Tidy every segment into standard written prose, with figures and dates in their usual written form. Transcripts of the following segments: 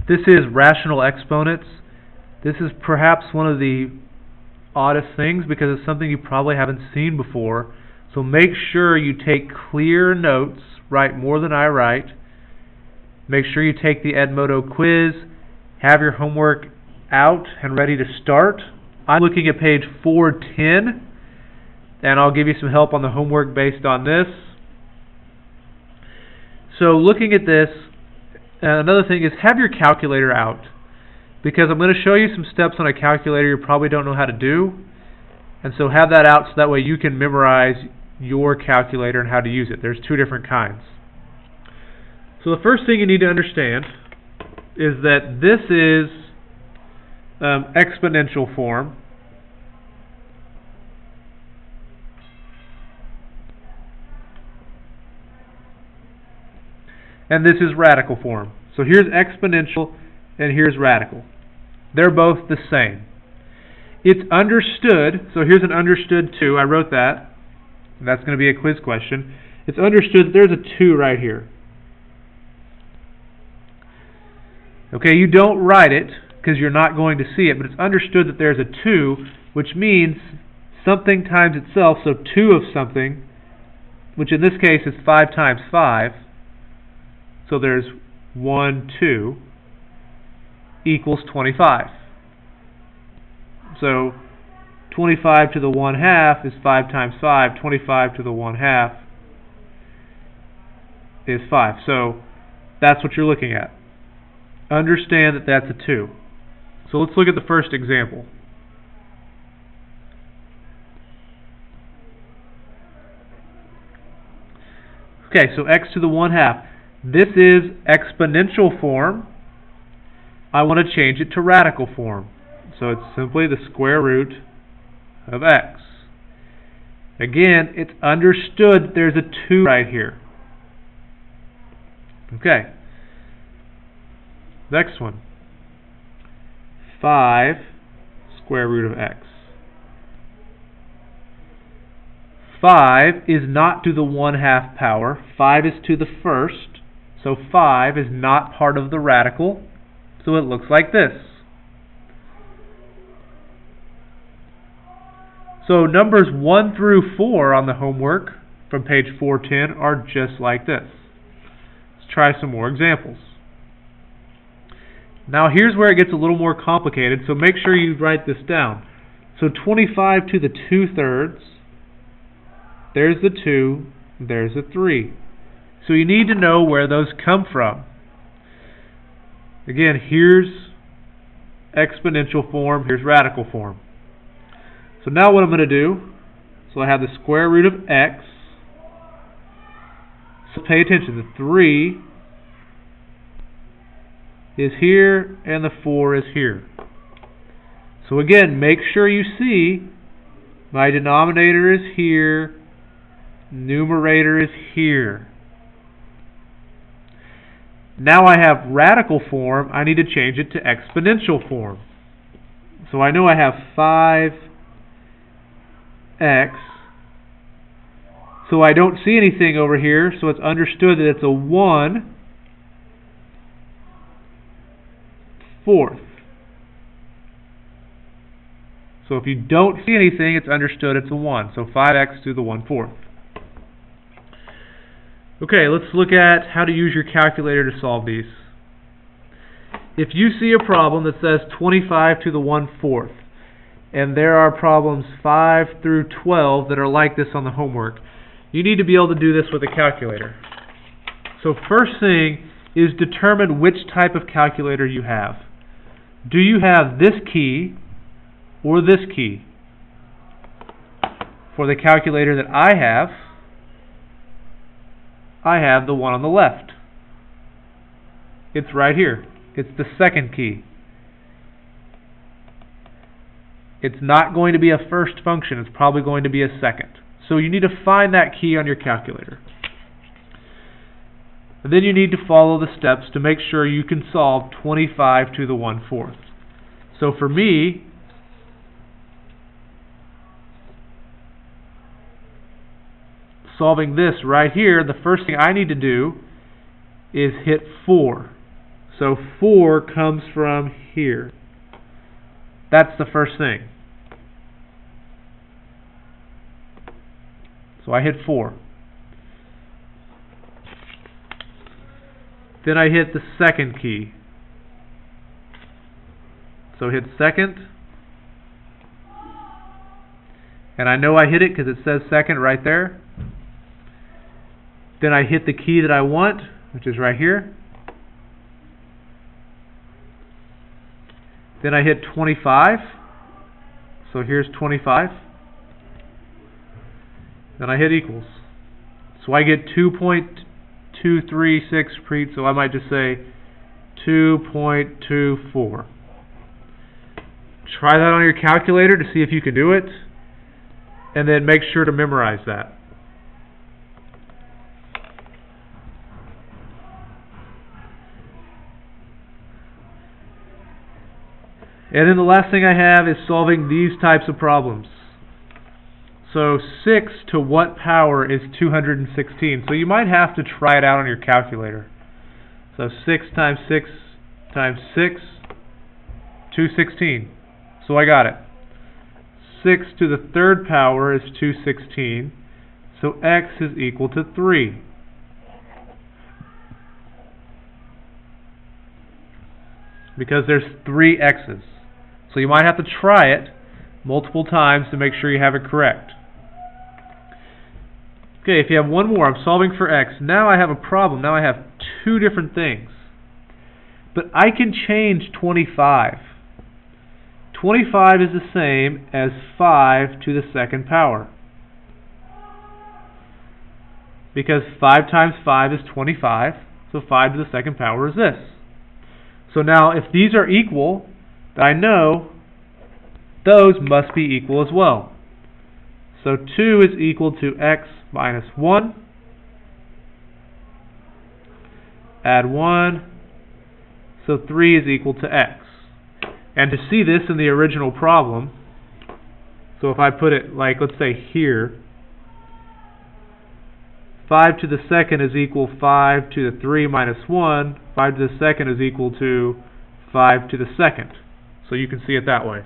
This is rational exponents. This is perhaps one of the oddest things because it's something you probably haven't seen before. So make sure you take clear notes, write more than I write. Make sure you take the Edmodo quiz, have your homework out and ready to start. I'm looking at page 410, and I'll give you some help on the homework based on this. So looking at this, another thing is have your calculator out, because I'm going to show you some steps on a calculator you probably don't know how to do, and so have that out so that way you can memorize your calculator and how to use it. There's two different kinds. So the first thing you need to understand is that this is exponential form. And this is radical form. So here's exponential and here's radical. They're both the same. It's understood, so here's an understood 2. I wrote that. That's going to be a quiz question. It's understood that there's a 2 right here. Okay, you don't write it because you're not going to see it, but it's understood that there's a 2, which means something times itself, so 2 of something, which in this case is 5 times 5. So there's 1, 2, equals 25. So 25 to the 1/2 is 5 times 5. 25 to the 1/2 is 5. So that's what you're looking at. Understand that that's a 2. So let's look at the first example. Okay, so x to the 1/2. This is exponential form. I want to change it to radical form. So it's simply the square root of x. Again, it's understood that there's a 2 right here. Okay. Next one. 5 square root of x. 5 is not to the 1/2 power. 5 is to the first. So 5 is not part of the radical. So it looks like this. So numbers 1 through 4 on the homework from page 410 are just like this. Let's try some more examples. Now here's where it gets a little more complicated, so make sure you write this down. So 25 to the 2/3, there's the 2, there's the 3. So you need to know where those come from. Again, here's exponential form, here's radical form. So now what I'm going to do, so I have the square root of x. So pay attention, the 3 is here and the 4 is here. So again, make sure you see my denominator is here, numerator is here. Now I have radical form, I need to change it to exponential form. So I know I have 5x. So I don't see anything over here, so it's understood that it's a 1/4. So if you don't see anything, it's understood it's a 1. So 5x to the 1/4. Okay, let's look at how to use your calculator to solve these. If you see a problem that says 25 to the 1/4, and there are problems 5 through 12 that are like this on the homework, you need to be able to do this with a calculator. So first thing is determine which type of calculator you have. Do you have this key or this key? For the calculator that I have the one on the left. It's right here. It's the second key. It's not going to be a first function. It's probably going to be a second. So you need to find that key on your calculator. And then you need to follow the steps to make sure you can solve 25 to the 1/4. So for me, solving this right here, the first thing I need to do is hit 4. So 4 comes from here. That's the first thing. So I hit 4. Then I hit the second key. So hit second. And I know I hit it because it says second right there. Then I hit the key that I want, which is right here. Then I hit 25. So here's 25. Then I hit equals. So I get 2.236 so I might just say 2.24. Try that on your calculator to see if you can do it, and then make sure to memorize that. And then the last thing I have is solving these types of problems. So 6 to what power is 216? So you might have to try it out on your calculator. So 6 times 6 times 6, 216. So I got it. 6 to the third power is 216. So x is equal to 3. Because there's 3 x's. So you might have to try it multiple times to make sure you have it correct. Okay, if you have one more, I'm solving for x. Now I have a problem. Now I have two different things. But I can change 25. 25 is the same as 5 to the second power. Because 5 times 5 is 25, so 5 to the second power is this. So now if these are equal, I know those must be equal as well. So 2 is equal to x minus 1. Add 1. So 3 is equal to x. And to see this in the original problem, so if I put it like, let's say here, 5 to the second is equal 5 to the 3 minus 1. 5 to the second is equal to 5 to the second. So you can see it that way.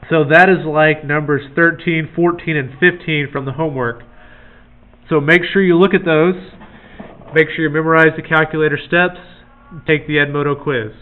So that is like numbers 13, 14, and 15 from the homework. So make sure you look at those. Make sure you memorize the calculator steps. Take the Edmodo quiz.